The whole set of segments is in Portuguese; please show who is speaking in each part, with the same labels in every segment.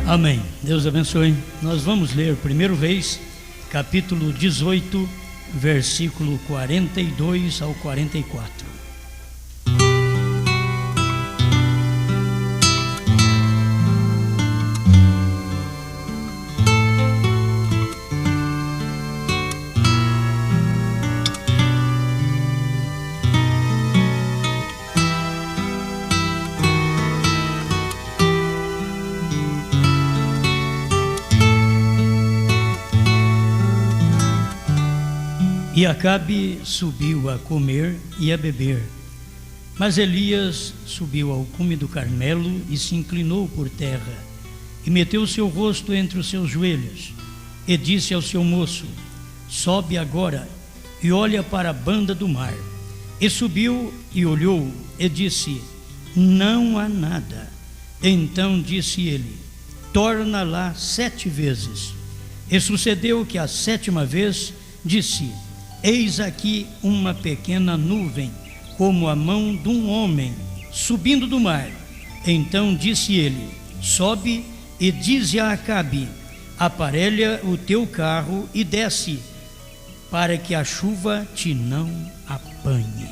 Speaker 1: Amém. Deus abençoe. Nós vamos ler 1 Reis, capítulo 18, versículo 42 ao 44. E Acabe subiu a comer e a beber, mas Elias subiu ao cume do Carmelo e se inclinou por terra, e meteu o seu rosto entre os seus joelhos, e disse ao seu moço: sobe agora, e olha para a banda do mar. E subiu e olhou, e disse: não há nada. Então disse ele: torna lá 7 vezes. E sucedeu que a 7ª vez disse: eis aqui uma pequena nuvem, como a mão de um homem, subindo do mar. Então disse ele: sobe e dize a Acabe: aparelha o teu carro e desce, para que a chuva te não apanhe.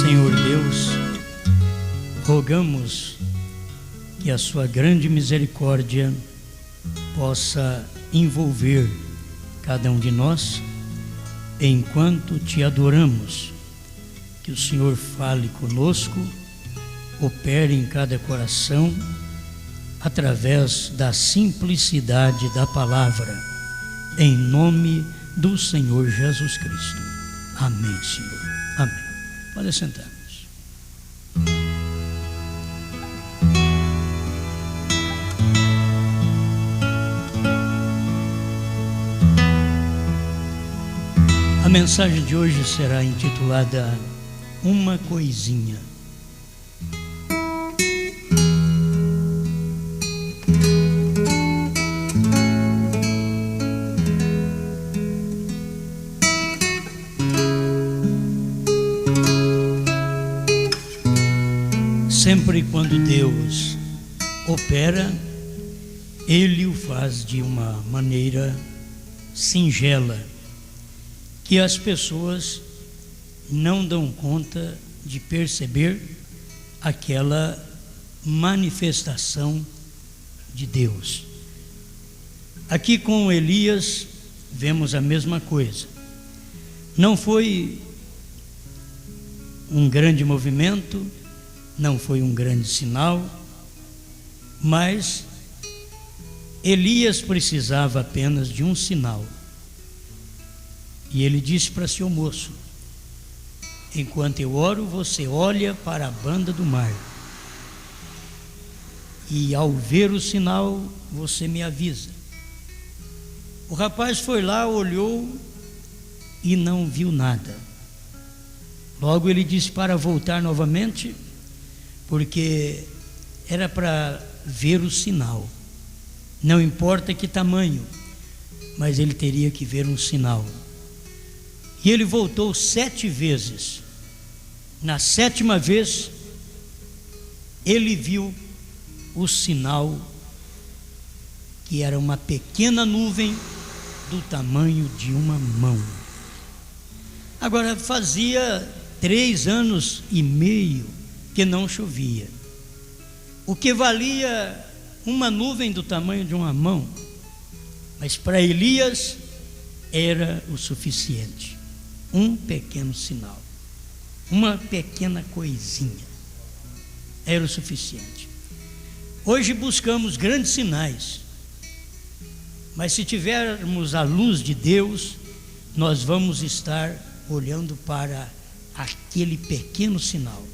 Speaker 1: Senhor Deus, rogamos que a sua grande misericórdia possa envolver cada um de nós enquanto te adoramos, que o Senhor fale conosco, opere em cada coração através da simplicidade da palavra, em nome do Senhor Jesus Cristo. Amém, Senhor. Amém. Pode sentar-nos. A mensagem de hoje será intitulada Uma Coisinha. Sempre quando Deus opera, Ele o faz de uma maneira singela, que as pessoas não dão conta de perceber aquela manifestação de Deus. Aqui com Elias vemos a mesma coisa. Não foi um grande movimento, não foi um grande sinal, mas Elias precisava apenas de um sinal. E ele disse para seu moço: enquanto eu oro, você olha para a banda do mar, e ao ver o sinal, você me avisa. O rapaz foi lá, olhou e não viu nada. Logo ele disse para voltar novamente, porque era para ver o sinal. Não importa que tamanho, mas ele teria que ver um sinal. E ele voltou 7 vezes. Na 7ª vez, ele viu o sinal, que era uma pequena nuvem do tamanho de uma mão. Agora, fazia 3 anos e meio que não chovia. O que valia uma nuvem do tamanho de uma mão? Mas para Elias era o suficiente. Um pequeno sinal, uma pequena coisinha, era o suficiente. Hoje buscamos grandes sinais, mas se tivermos a luz de Deus, nós vamos estar olhando para aquele pequeno sinal,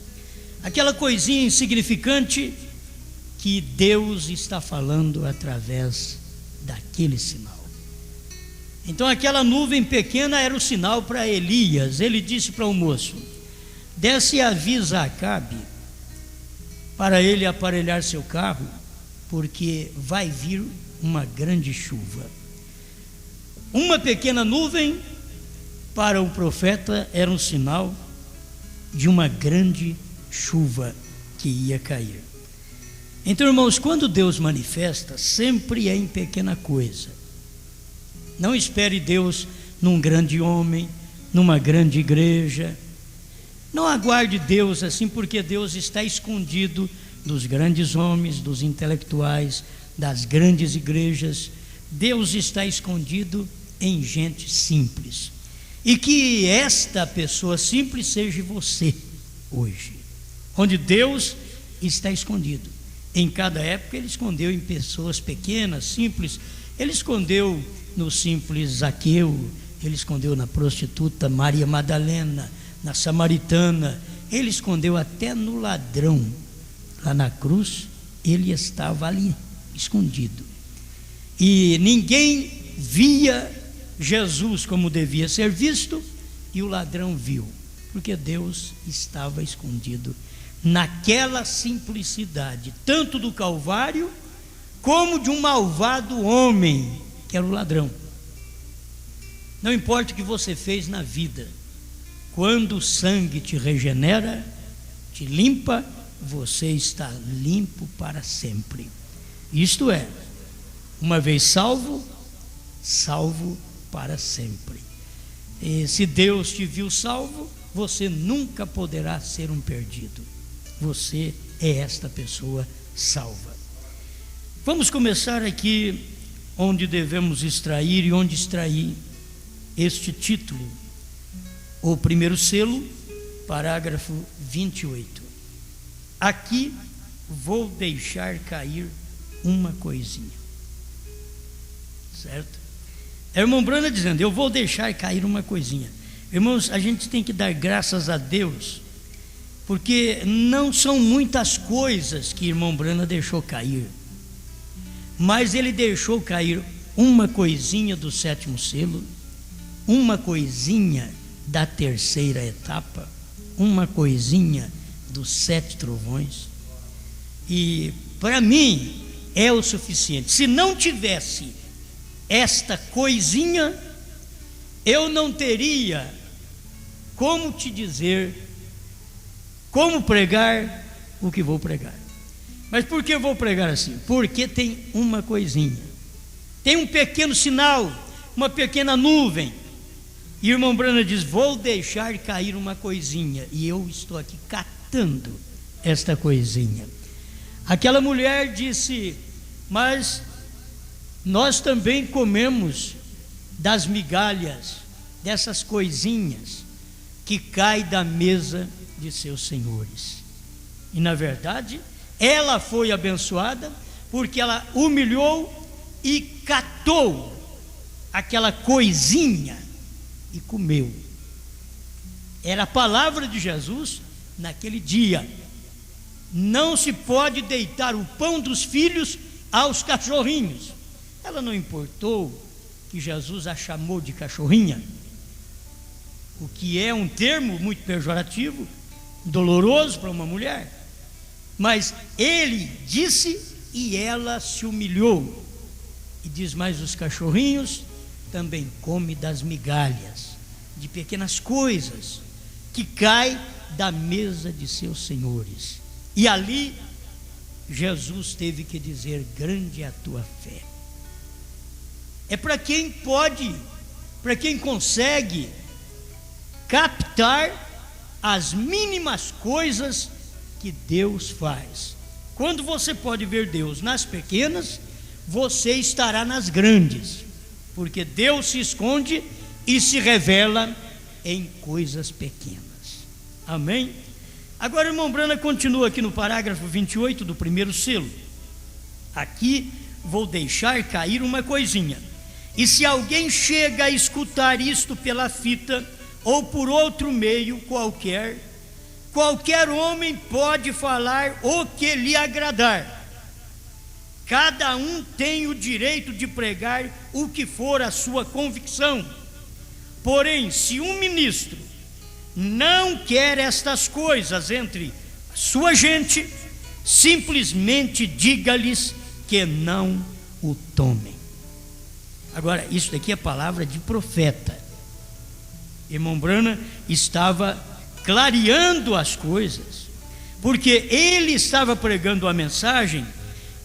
Speaker 1: aquela coisinha insignificante que Deus está falando através daquele sinal. Então aquela nuvem pequena era o sinal para Elias. Ele disse para o moço: desce e avisa a Acabe para ele aparelhar seu carro, porque vai vir uma grande chuva. Uma pequena nuvem para o profeta era um sinal de uma grande chuva que ia cair. Então, irmãos, quando Deus manifesta, sempre é em pequena coisa. Não espere Deus num grande homem, numa grande igreja. Não aguarde Deus assim, porque Deus está escondido dos grandes homens, dos intelectuais, das grandes igrejas. Deus está escondido em gente simples. E que esta pessoa simples seja você hoje, onde Deus está escondido. Em cada época Ele escondeu em pessoas pequenas, simples. Ele escondeu no simples Zaqueu, Ele escondeu na prostituta Maria Madalena, na samaritana, Ele escondeu até no ladrão. Lá na cruz Ele estava ali escondido, e ninguém via Jesus como devia ser visto, e o ladrão viu, porque Deus estava escondido naquela simplicidade, tanto do Calvário como de um malvado homem que era o ladrão. Não importa o que você fez na vida, quando o sangue te regenera, te limpa, você está limpo para sempre. Isto é, uma vez salvo, salvo para sempre. E se Deus te viu salvo, você nunca poderá ser um perdido. Você é esta pessoa salva. Vamos começar aqui onde devemos extrair e onde extrair este título. O primeiro selo, parágrafo 28. Aqui vou deixar cair uma coisinha. Certo? É o irmão Brana dizendo, eu vou deixar cair uma coisinha. Irmãos, a gente tem que dar graças a Deus, porque não são muitas coisas que irmão Brana deixou cair, mas ele deixou cair uma coisinha do sétimo selo, uma coisinha da terceira etapa, uma coisinha dos 7 trovões, e para mim é o suficiente. Se não tivesse esta coisinha, eu não teria como te dizer, como pregar o que vou pregar. Mas por que eu vou pregar assim? Porque tem uma coisinha, tem um pequeno sinal, uma pequena nuvem. E o irmão Brana diz, vou deixar cair uma coisinha, e eu estou aqui catando esta coisinha. Aquela mulher disse, mas nós também comemos das migalhas, dessas coisinhas que caem da mesa de seus senhores. E na verdade, ela foi abençoada porque ela humilhou e catou aquela coisinha e comeu. Era a palavra de Jesus naquele dia. Não se pode deitar o pão dos filhos aos cachorrinhos. Ela não importou que Jesus a chamou de cachorrinha, o que é um termo muito pejorativo, doloroso para uma mulher, mas ele disse e ela se humilhou. E diz mais, os cachorrinhos também comem das migalhas, de pequenas coisas que caem da mesa de seus senhores. E ali Jesus teve que dizer, grande é a tua fé. É para quem pode, para quem consegue captar as mínimas coisas que Deus faz. Quando você pode ver Deus nas pequenas, você estará nas grandes, porque Deus se esconde e se revela em coisas pequenas. Amém? Agora o irmão Brana continua aqui no parágrafo 28 do primeiro selo. Aqui vou deixar cair uma coisinha. E se alguém chega a escutar isto pela fita ou por outro meio qualquer homem pode falar o que lhe agradar. Cada um tem o direito de pregar o que for a sua convicção. Porém, se um ministro não quer estas coisas entre sua gente, simplesmente diga-lhes que não o tomem. Agora, isso daqui é palavra de profeta. Irmão Branham estava clareando as coisas, porque ele estava pregando a mensagem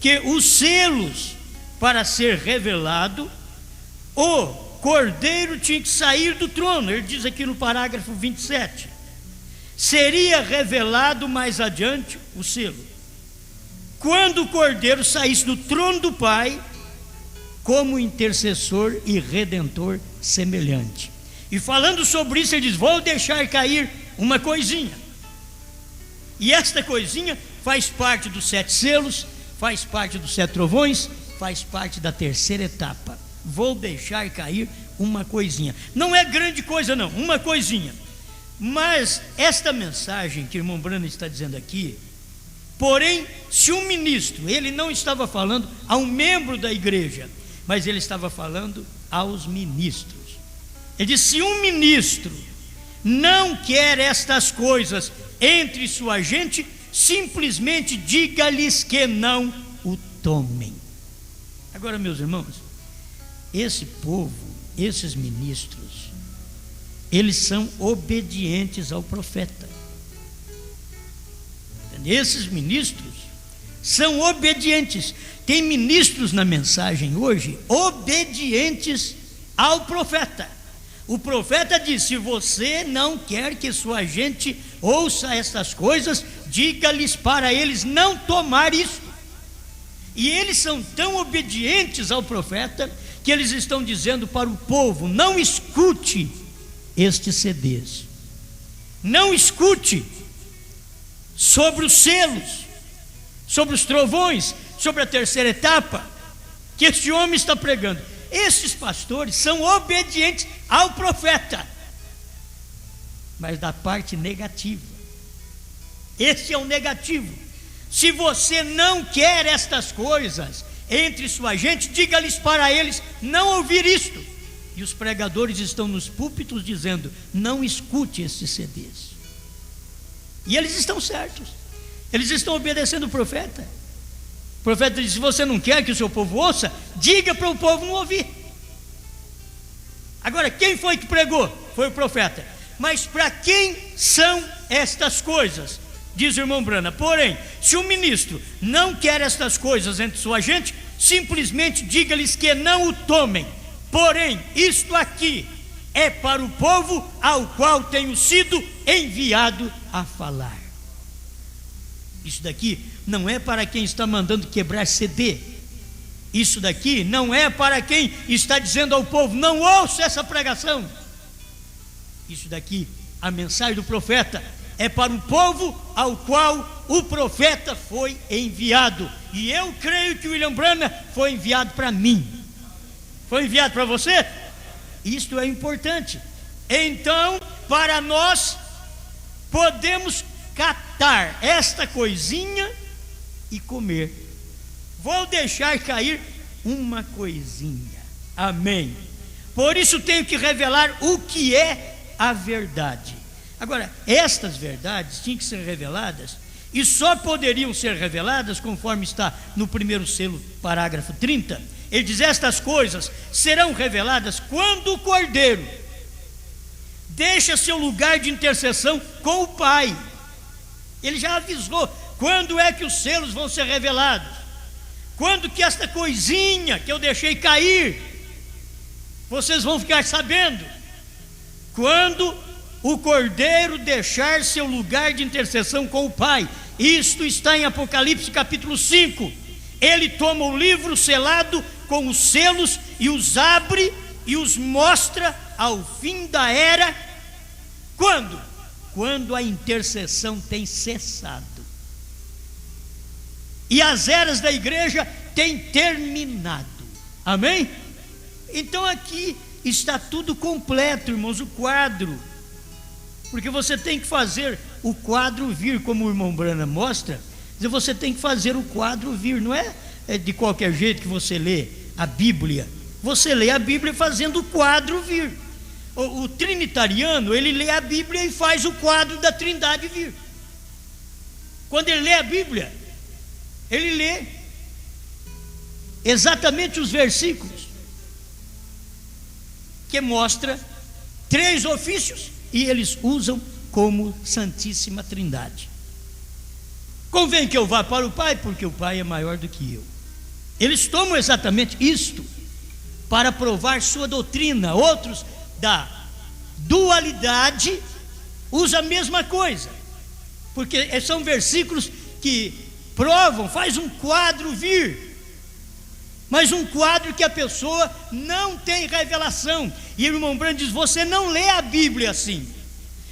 Speaker 1: que os selos, para ser revelado, o cordeiro tinha que sair do trono. Ele diz aqui no parágrafo 27, seria revelado mais adiante o selo, quando o cordeiro saísse do trono do Pai, como intercessor e redentor semelhante. E falando sobre isso, ele diz: vou deixar cair uma coisinha, e esta coisinha faz parte dos 7 selos, faz parte dos 7 trovões, faz parte da terceira etapa. Vou deixar cair uma coisinha. Não é grande coisa não, uma coisinha. Mas esta mensagem que o irmão Branham está dizendo aqui, porém, se um ministro, ele não estava falando a um membro da igreja, mas ele estava falando aos ministros. Ele disse: se um ministro não quer estas coisas entre sua gente, simplesmente diga-lhes que não o tomem. Agora, meus irmãos, esse povo, esses ministros, eles são obedientes ao profeta. Esses ministros são obedientes. Tem ministros na mensagem hoje obedientes ao profeta. O profeta diz: se você não quer que sua gente ouça essas coisas, diga-lhes para eles não tomar isso. E eles são tão obedientes ao profeta que eles estão dizendo para o povo: não escute estes CDs, não escute sobre os selos, sobre os trovões, sobre a terceira etapa que este homem está pregando. Estes pastores são obedientes ao profeta, mas da parte negativa. Esse é o negativo. Se você não quer estas coisas entre sua gente, diga-lhes para eles não ouvir isto. E os pregadores estão nos púlpitos dizendo: não escute esses CDs. E eles estão certos, eles estão obedecendo o profeta. O profeta diz: se você não quer que o seu povo ouça, diga para o povo não ouvir. Agora, quem foi que pregou? Foi o profeta. Mas para quem são estas coisas? Diz o irmão Branham: porém, se o ministro não quer estas coisas entre sua gente, simplesmente diga-lhes que não o tomem. Porém, isto aqui é para o povo ao qual tenho sido enviado a falar. Isso daqui não é para quem está mandando quebrar CD. Isso daqui não é para quem está dizendo ao povo: não ouça essa pregação. Isso daqui, a mensagem do profeta, é para o povo ao qual o profeta foi enviado. E eu creio que o William Branham foi enviado para mim. Foi enviado para você? Isto é importante. Então, para nós, podemos catar esta coisinha e comer. Vou deixar cair uma coisinha. Amém. Por isso tenho que revelar o que é a verdade. Agora, estas verdades tinham que ser reveladas, e só poderiam ser reveladas conforme está no primeiro selo, parágrafo 30. Ele diz: estas coisas serão reveladas quando o cordeiro deixa seu lugar de intercessão com o Pai. Ele já avisou quando é que os selos vão ser revelados, quando que esta coisinha que eu deixei cair, vocês vão ficar sabendo, quando o cordeiro deixar seu lugar de intercessão com o Pai. Isto está em Apocalipse capítulo 5. Ele toma o livro selado com os selos e os abre e os mostra ao fim da era. Quando? Quando a intercessão tem cessado e as eras da igreja têm terminado. Amém? Então aqui está tudo completo, irmãos, o quadro. Porque você tem que fazer o quadro vir, como o irmão Branham mostra. Você tem que fazer o quadro vir. Não é de qualquer jeito que você lê a Bíblia. Você lê a Bíblia fazendo o quadro vir. O trinitariano, ele lê a Bíblia e faz o quadro da Trindade vir. Quando ele lê a Bíblia, ele lê exatamente os versículos que mostra 3 ofícios e eles usam como Santíssima Trindade. Convém que eu vá para o Pai, porque o Pai é maior do que eu. Eles tomam exatamente isto para provar sua doutrina. Outros da dualidade usam a mesma coisa, porque são versículos que provam, faz um quadro vir, mas um quadro que a pessoa não tem revelação. E o irmão Branham diz: você não lê a Bíblia assim,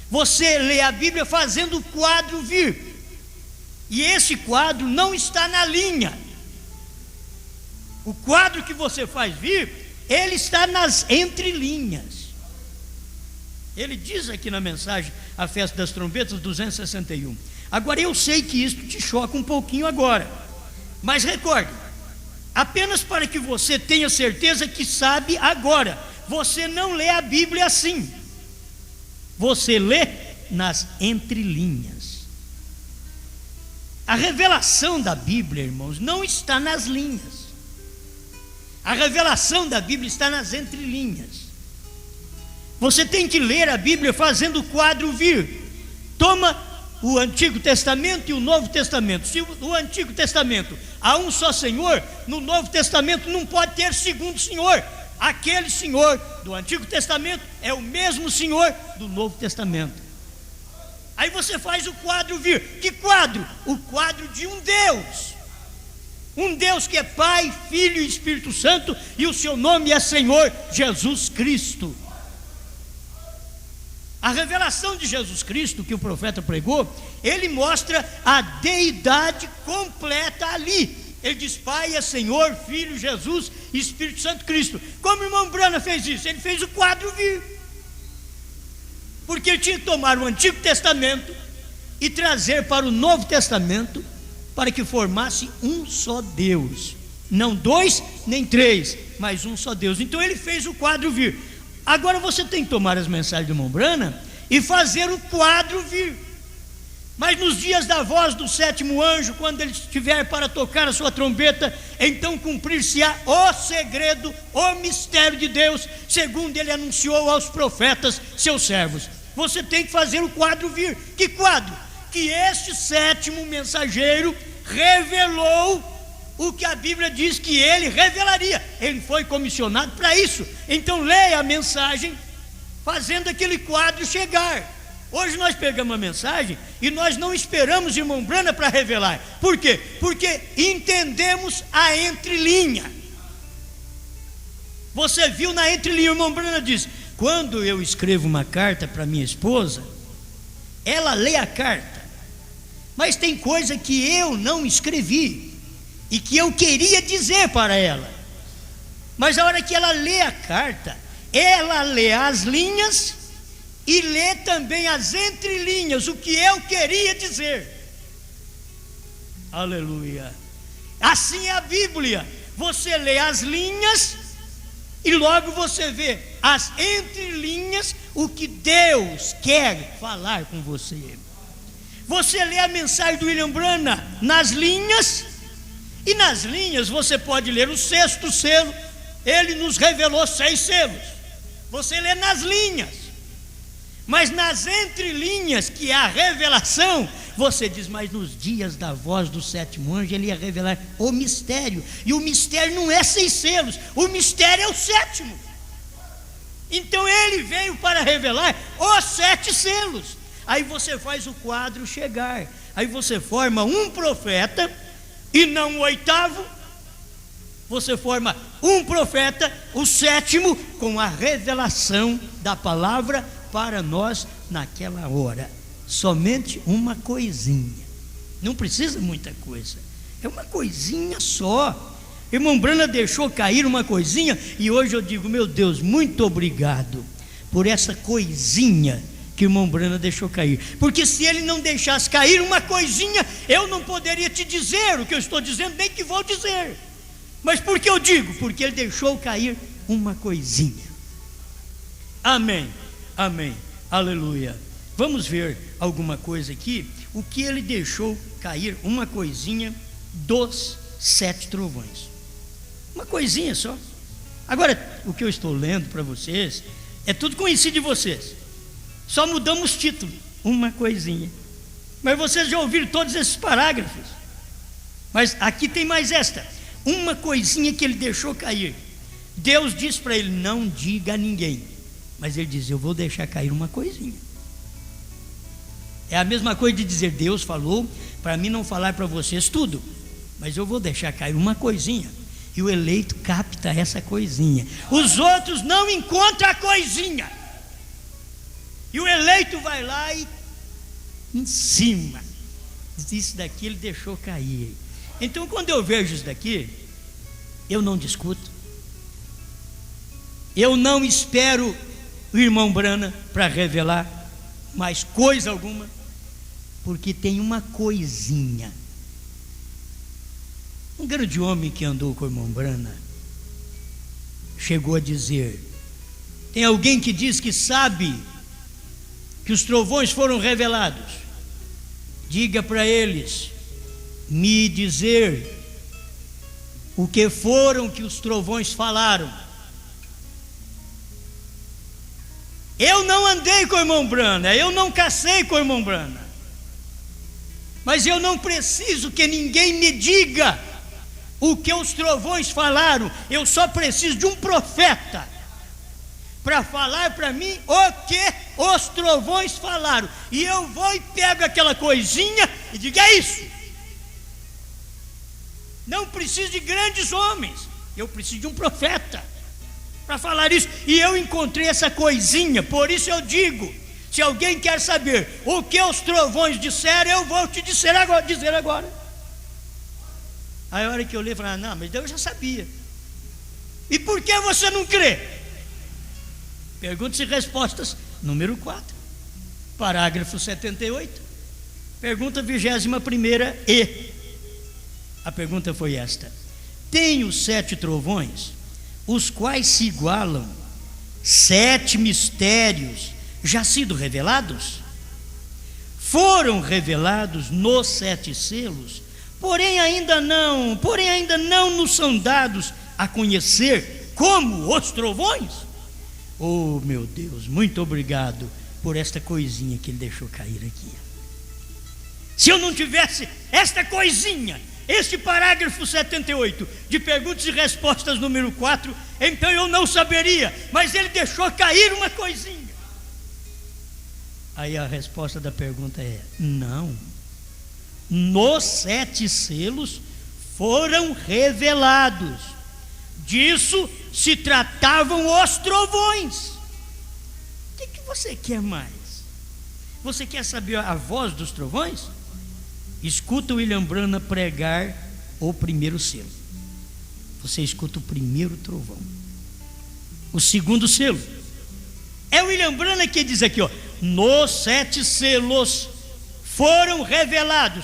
Speaker 1: você lê a Bíblia fazendo o quadro vir, e esse quadro não está na linha. O quadro que você faz vir, ele está nas entrelinhas. Ele diz aqui na mensagem A Festa das Trombetas 261. Agora eu sei que isso te choca um pouquinho agora, mas recorde, apenas para que você tenha certeza que sabe agora, você não lê a Bíblia assim, você lê nas entrelinhas. A revelação da Bíblia, irmãos, não está nas linhas. A revelação da Bíblia está nas entrelinhas. Você tem que ler a Bíblia fazendo o quadro vir. Toma o Antigo Testamento e o Novo Testamento. Se no Antigo Testamento há um só Senhor, no Novo Testamento não pode ter segundo Senhor. Aquele Senhor do Antigo Testamento é o mesmo Senhor do Novo Testamento. Aí você faz o quadro vir. Que quadro? O quadro de um Deus. Um Deus que é Pai, Filho e Espírito Santo, e o seu nome é Senhor Jesus Cristo. A revelação de Jesus Cristo que o profeta pregou, ele mostra a deidade completa ali. Ele diz: Pai é Senhor, Filho, Jesus e Espírito Santo Cristo. Como o irmão Brana fez isso? Ele fez o quadro vir, porque ele tinha que tomar o Antigo Testamento e trazer para o Novo Testamento, para que formasse um só Deus, não 2 nem 3, mas um só Deus. Então ele fez o quadro vir. Agora você tem que tomar as mensagens do irmão Brana e fazer o quadro vir. Mas nos dias da voz do 7º anjo, quando ele estiver para tocar a sua trombeta, então cumprir-se-á o segredo, o mistério de Deus, segundo ele anunciou aos profetas, seus servos. Você tem que fazer o quadro vir. Que quadro? Que este 7º mensageiro revelou o que a Bíblia diz que ele revelaria. Ele foi comissionado para isso. Então leia a mensagem fazendo aquele quadro chegar. Hoje nós pegamos a mensagem e nós não esperamos irmão Brana para revelar. Por quê? Porque entendemos a entrelinha. Você viu na entrelinha, o irmão Brana diz: quando eu escrevo uma carta para minha esposa, ela lê a carta, mas tem coisa que eu não escrevi e que eu queria dizer para ela. Mas a hora que ela lê a carta, ela lê as linhas e lê também as entrelinhas, o que eu queria dizer. Aleluia. Assim é a Bíblia. Você lê as linhas e logo você vê as entrelinhas, o que Deus quer falar com você. Você lê a mensagem do William Branham nas linhas, e nas linhas você pode ler o 6º selo. Ele nos revelou 6 selos. Você lê nas linhas, mas nas entrelinhas, que é a revelação, você diz: mas nos dias da voz do 7º anjo ele ia revelar o mistério, e o mistério não é 6 selos, o mistério é o 7º. Então ele veio para revelar os 7 selos. Aí você faz o quadro chegar, aí você forma um profeta e não o 8º. Você forma um profeta, o 7º, com a revelação da palavra para nós naquela hora. Somente uma coisinha, não precisa muita coisa, é uma coisinha só. Irmão Brana deixou cair uma coisinha, e hoje eu digo: meu Deus, muito obrigado por essa coisinha que o irmão Brana deixou cair, porque se ele não deixasse cair uma coisinha, eu não poderia te dizer o que eu estou dizendo, nem que vou dizer. Mas por que eu digo? Porque ele deixou cair uma coisinha. Amém, amém, aleluia. Vamos ver alguma coisa aqui, o que ele deixou cair, uma coisinha dos 7 trovões, uma coisinha só. Agora, o que eu estou lendo para vocês É tudo conhecido de vocês. Só mudamos o título, uma coisinha. Mas vocês já ouviram todos esses parágrafos. Mas aqui tem mais esta. Uma coisinha que ele deixou cair. Deus disse para ele: não diga a ninguém. Mas ele diz: eu vou deixar cair uma coisinha. É a mesma coisa de dizer: Deus falou para mim não falar para vocês tudo, mas eu vou deixar cair uma coisinha. E o eleito capta essa coisinha. Os outros não encontram a coisinha. E o eleito vai lá e em cima. Isso daqui ele deixou cair. Então, quando eu vejo isso daqui, eu não discuto. Eu não espero o irmão Brana para revelar mais coisa alguma, porque tem uma coisinha. Um grande homem que andou com o irmão Brana chegou a dizer: tem alguém que diz que sabe que os trovões foram revelados, diga para eles me dizer o que foram que os trovões falaram. Eu não andei com o irmão Brana, eu não cacei com o irmão Brana, mas eu não preciso que ninguém me diga o que os trovões falaram. Eu só preciso de um profeta para falar para mim o que os trovões falaram, e eu vou e pego aquela coisinha e digo: é isso. Não preciso de grandes homens, eu preciso de um profeta para falar isso. E eu encontrei essa coisinha. Por isso eu digo: se alguém quer saber o que os trovões disseram, eu vou te dizer agora. Aí a hora que eu li, eu falei: não, mas eu já sabia. E por que você não crê? Perguntas e respostas, número 4, parágrafo 78, pergunta 21ª e a pergunta foi esta: tem os 7 trovões, os quais se igualam, 7 mistérios já sido revelados? Foram revelados nos 7 selos, porém ainda não nos são dados a conhecer como os trovões. Oh, meu Deus, muito obrigado por esta coisinha que ele deixou cair aqui. Se eu não tivesse esta coisinha, este parágrafo 78 de perguntas e respostas número 4, então eu não saberia, mas ele deixou cair uma coisinha. Aí a resposta da pergunta é: não. Nos 7 selos foram revelados. Disso se tratavam os trovões. O que você quer mais? Você quer saber a voz dos trovões? Escuta o William Brana pregar o primeiro selo. Você escuta o primeiro trovão. O segundo selo é o William Brana que diz aqui, ó: nos 7 selos foram revelados.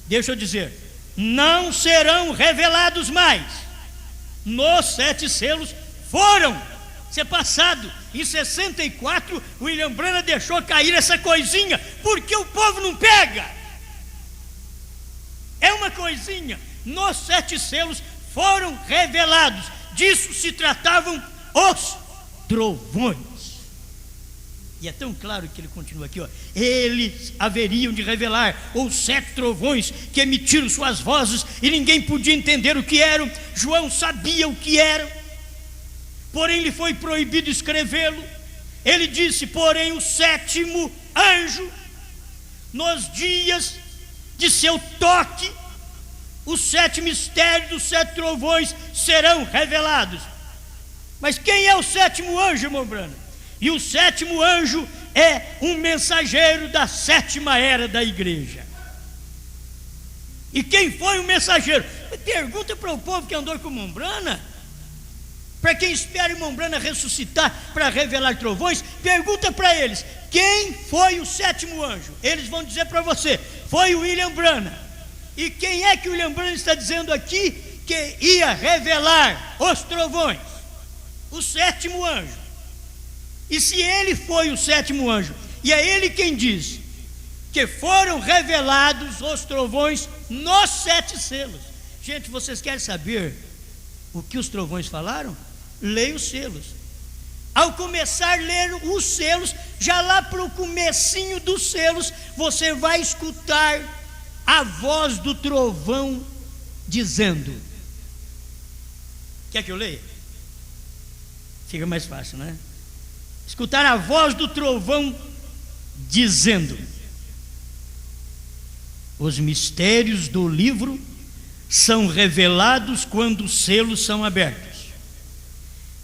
Speaker 1: Deixa eu dizer, não serão revelados mais. Nos 7 selos foram. Isso é passado. Em 64, William Brana deixou cair essa coisinha, porque o povo não pega. É uma coisinha. Nos 7 selos foram revelados. Disso se tratavam os trovões. E é tão claro que ele continua aqui, ó: eles haveriam de revelar os 7 trovões que emitiram suas vozes e ninguém podia entender o que eram. João sabia o que eram, porém lhe foi proibido escrevê-lo. Ele disse: porém o 7º anjo, nos dias de seu toque, os 7 mistérios dos 7 trovões serão revelados. Mas quem é o 7º anjo, irmão Brana? E o 7º anjo é um mensageiro da 7ª era da igreja. E quem foi o mensageiro? Pergunta para o povo que andou com o irmão Brana. Para quem espera o irmão Brana ressuscitar para revelar trovões, pergunta para eles: quem foi o 7º anjo? Eles vão dizer para você: foi o William Brana. E quem é que o William Brana está dizendo aqui que ia revelar os trovões? O 7º anjo. E se ele foi o 7º anjo, e é ele quem diz que foram revelados os trovões nos 7 selos. Gente, vocês querem saber o que os trovões falaram? Leia os selos. Ao começar a ler os selos, já lá para o comecinho dos selos, você vai escutar a voz do trovão dizendo. Quer que eu leia? Fica mais fácil, né? Escutar a voz do trovão dizendo: os mistérios do livro são revelados quando os selos são abertos.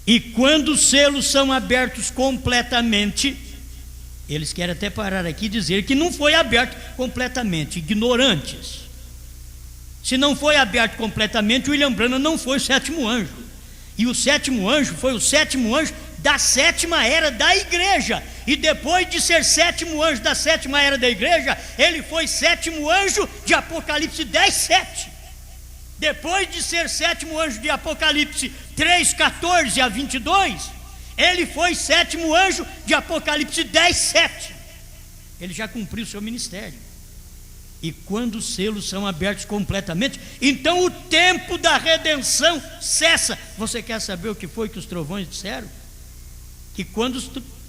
Speaker 1: E quando os selos são abertos completamente, eles querem até parar aqui e dizer que não foi aberto completamente, ignorantes. Se não foi aberto completamente, o William Branham não foi o sétimo anjo. E o sétimo anjo foi o sétimo anjo da sétima era da igreja. E depois de ser sétimo anjo da sétima era da igreja, ele foi sétimo anjo de Apocalipse 10:7. Depois de ser sétimo anjo de Apocalipse 3:14-22, ele foi sétimo anjo de Apocalipse 10:7. Ele já cumpriu o seu ministério. E quando os selos são abertos completamente, então o tempo da redenção cessa. Você quer saber o que foi que os trovões disseram? Que quando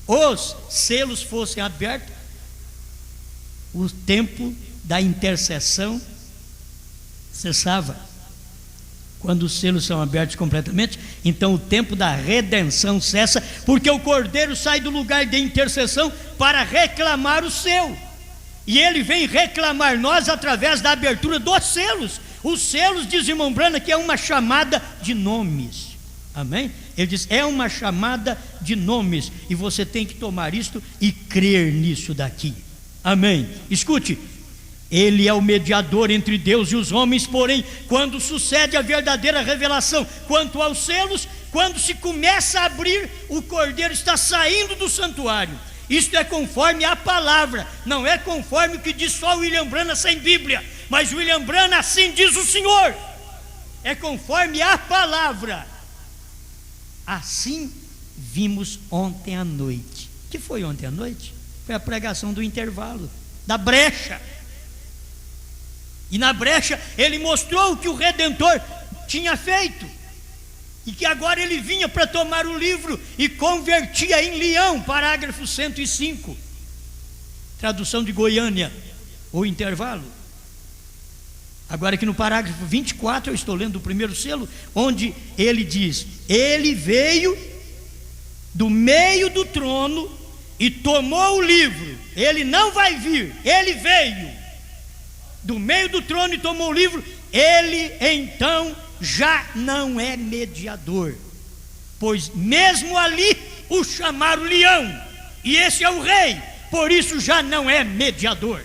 Speaker 1: os selos fossem abertos, o tempo da intercessão cessava. Quando os selos são abertos completamente, então o tempo da redenção cessa, porque o Cordeiro sai do lugar de intercessão para reclamar o seu. E ele vem reclamar nós através da abertura dos selos. Os selos, diz o irmão Branham, que é uma chamada de nomes. Amém? Ele diz, é uma chamada de nomes. E você tem que tomar isto e crer nisso daqui. Amém? Escute. Ele é o mediador entre Deus e os homens, porém, quando sucede a verdadeira revelação quanto aos selos, quando se começa a abrir, o Cordeiro está saindo do santuário. Isto é conforme a palavra, não é conforme o que diz só o William Branham sem Bíblia, mas o William Branham assim diz o Senhor, é conforme a palavra. Assim vimos ontem à noite. O que foi ontem à noite? Foi a pregação do intervalo, da brecha. E na brecha ele mostrou o que o Redentor tinha feito, e que agora ele vinha para tomar o livro e convertia em leão, parágrafo 105, tradução de Goiânia, o intervalo. Agora aqui no parágrafo 24, eu estou lendo o primeiro selo, onde ele diz, ele veio do meio do trono e tomou o livro. Ele não vai vir, ele veio do meio do trono e tomou o livro. Ele então já não é mediador, pois mesmo ali o chamaram leão, e esse é o rei, por isso já não é mediador.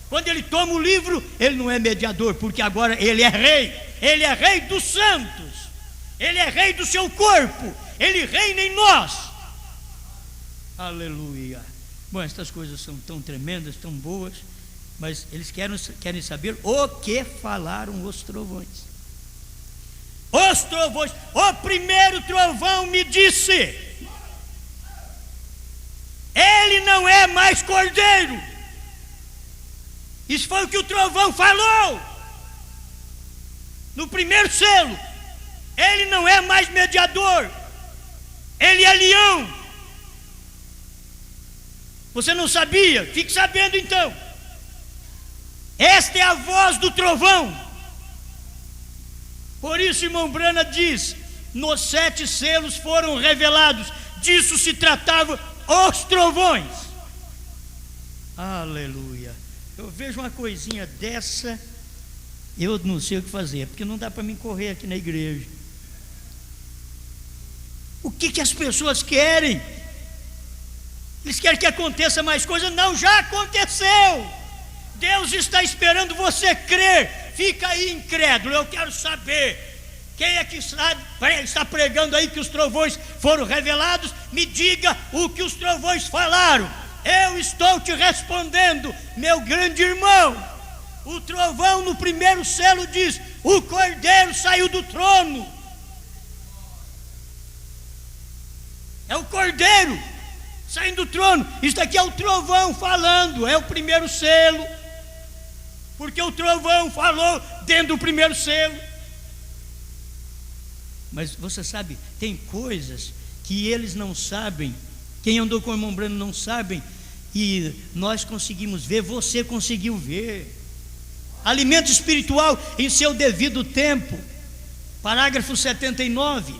Speaker 1: Quando ele toma o livro, ele não é mediador, porque agora ele é rei dos santos, ele é rei do seu corpo, ele reina em nós. Aleluia. Bom, estas coisas são tão tremendas, tão boas, mas eles querem saber o que falaram os trovões. Os trovões, o primeiro trovão me disse, ele não é mais cordeiro. Isso foi o que o trovão falou no primeiro selo. Ele não é mais mediador, ele é leão. Você não sabia? Fique sabendo então. Esta é a voz do trovão. Por isso, irmão Branham diz, nos 7 selos foram revelados. Disso se tratava os trovões. Aleluia. Eu vejo uma coisinha dessa, eu não sei o que fazer, porque não dá para mim correr aqui na igreja. O que as pessoas querem? Eles querem que aconteça mais coisa? Não, já aconteceu. Deus está esperando você crer. Fica aí incrédulo, eu quero saber. Quem é que está pregando aí que os trovões foram revelados? Me diga o que os trovões falaram. Eu estou te respondendo, meu grande irmão. O trovão no primeiro selo diz, o Cordeiro saiu do trono. É o Cordeiro saindo do trono. Isso aqui é o trovão falando, é o primeiro selo, porque o trovão falou dentro do primeiro selo. Mas você sabe, tem coisas que eles não sabem, quem andou com o irmão Branham não sabem, e nós conseguimos ver, você conseguiu ver. Alimento espiritual em seu devido tempo. Parágrafo 79.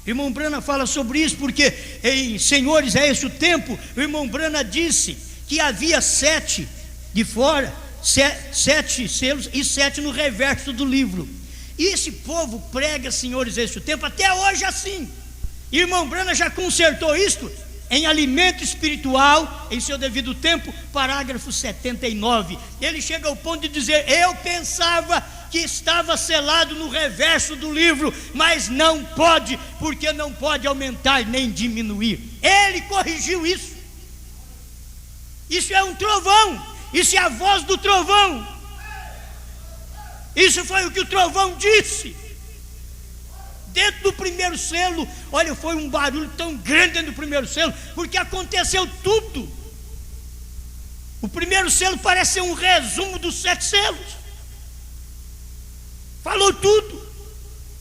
Speaker 1: Irmão Branham fala sobre isso, porque em Senhores, é esse o tempo. O irmão Branham disse que havia 7 de fora, 7 selos e 7 no reverso do livro. E esse povo prega, Senhores, é esse o tempo, até hoje assim. Irmão Branham já consertou isto em Alimento Espiritual em seu devido tempo, parágrafo 79. Ele chega ao ponto de dizer: eu pensava que estava selado no reverso do livro, mas não pode, porque não pode aumentar nem diminuir. Ele corrigiu isso. Isso é um trovão, isso é a voz do trovão. Isso foi o que o trovão disse. Dentro do primeiro selo, olha, foi um barulho tão grande dentro do primeiro selo, porque aconteceu tudo. O primeiro selo parece ser um resumo dos 7 selos. Falou tudo.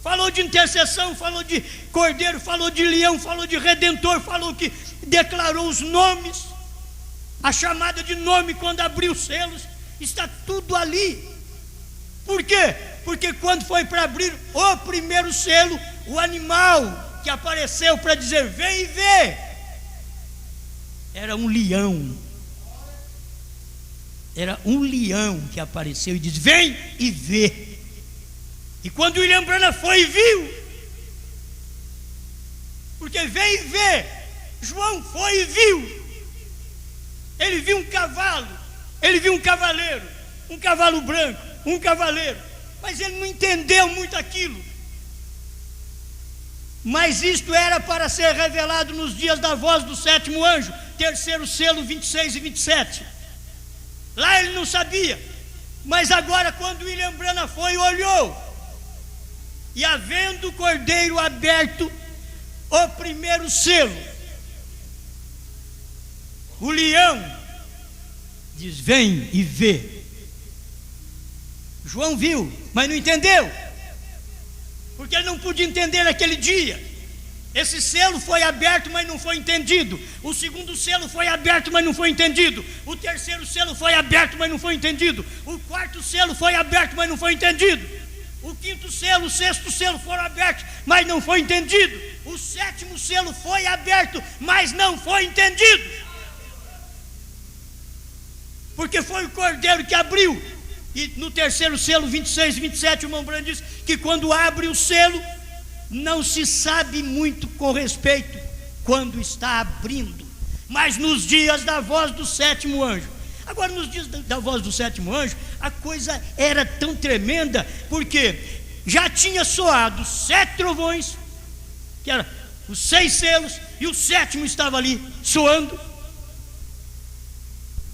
Speaker 1: Falou de intercessão, falou de cordeiro, falou de leão, falou de redentor, falou que declarou os nomes, a chamada de nome quando abriu os selos, está tudo ali. Por quê? Porque quando foi para abrir o primeiro selo, o animal que apareceu para dizer: vem e vê, era um leão. Era um leão que apareceu e disse: vem e vê. E quando o William Branham foi e viu, porque vem e vê, João foi e viu. Ele viu um cavalo, ele viu um cavaleiro, um cavalo branco, um cavaleiro, mas ele não entendeu muito aquilo. Mas isto era para ser revelado nos dias da voz do 7º anjo, terceiro selo, 26 e 27. Lá ele não sabia, mas agora quando William Branham foi e olhou, e havendo o cordeiro aberto o primeiro selo, o leão diz: vem e vê. João viu, mas não entendeu, porque ele não podia entender naquele dia. Esse selo foi aberto, mas não foi entendido. O segundo selo foi aberto, mas não foi entendido. O terceiro selo foi aberto, mas não foi entendido. O quarto selo foi aberto, mas não foi entendido. O quinto selo, o sexto selo foram abertos, mas não foi entendido. O 7º selo foi aberto, mas não foi entendido, porque foi o cordeiro que abriu. E no terceiro selo, 26 e 27, o irmão Branham diz que quando abre o selo, não se sabe muito com respeito quando está abrindo, mas nos dias da voz do 7º anjo. Agora, nos dias da voz do 7º anjo, a coisa era tão tremenda, porque já tinha soado 7 trovões, que eram os 6 selos, e o 7º estava ali soando.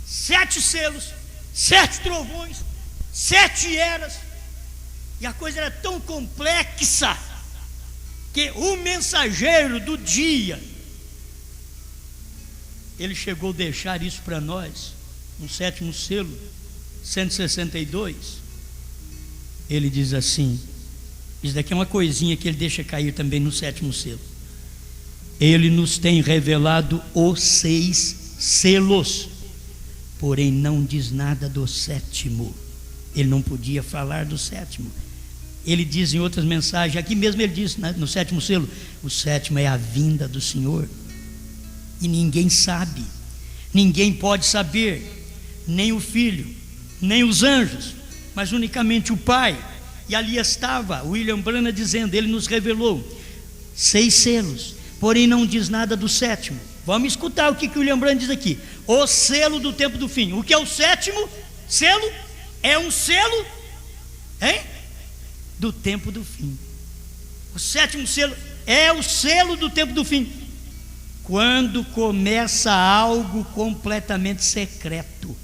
Speaker 1: 7 selos, 7 trovões, 7 eras, e a coisa era tão complexa que o mensageiro do dia, ele chegou a deixar isso para nós no 7º selo, 162. Ele diz assim: isso daqui é uma coisinha que ele deixa cair também no 7º selo. Ele nos tem revelado os 6 selos, porém não diz nada do 7º. Ele não podia falar do 7º. Ele diz em outras mensagens, aqui mesmo ele diz no 7º selo: o 7º é a vinda do Senhor, e ninguém sabe, ninguém pode saber, nem o Filho, nem os anjos, mas unicamente o Pai. E ali estava William Branham dizendo: ele nos revelou 6 selos, porém não diz nada do 7º. Vamos escutar o que o William Branham diz aqui: o selo do tempo do fim. O que é o 7º selo? É um selo, hein? Do tempo do fim. O 7º selo é o selo do tempo do fim, quando começa algo completamente secreto.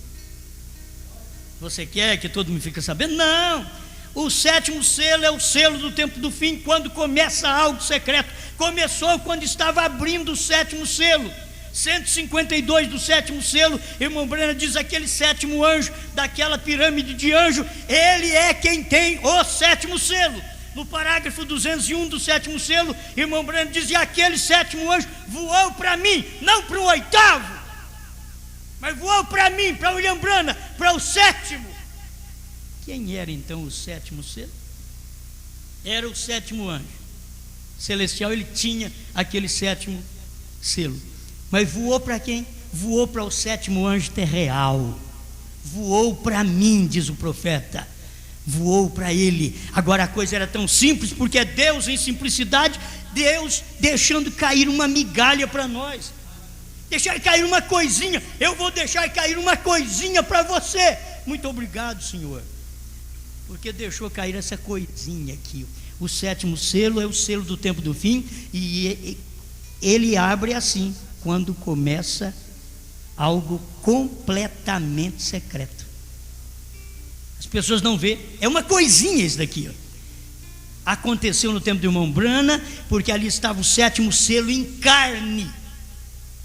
Speaker 1: Você quer que todo mundo fique sabendo? Não. O 7º selo é o selo do tempo do fim, quando começa algo secreto. Começou quando estava abrindo o 7º selo. 152 do 7º selo, irmão Branham diz: aquele 7º anjo, daquela pirâmide de anjo, ele é quem tem o 7º selo. no parágrafo 201 do sétimo selo, irmão Branham dizia: aquele sétimo anjo voou para mim, não para o oitavo, mas voou para mim, para William Branham, para o sétimo. Quem era então o sétimo selo? Era o sétimo anjo celestial. Ele tinha aquele sétimo selo, mas voou para quem? Voou para o sétimo anjo terreal. Voou para mim, diz o profeta, voou para ele. Agora a coisa era tão simples, porque é Deus em simplicidade, Deus deixando cair uma migalha para nós, deixar cair uma coisinha. Eu vou deixar cair uma coisinha para você. Muito obrigado, Senhor, porque deixou cair essa coisinha aqui. O sétimo selo é o selo do tempo do fim, e ele abre assim, quando começa algo completamente secreto. As pessoas não vê, é uma coisinha isso daqui, ó. Aconteceu no tempo do irmão Branham, porque ali estava o sétimo selo em carne,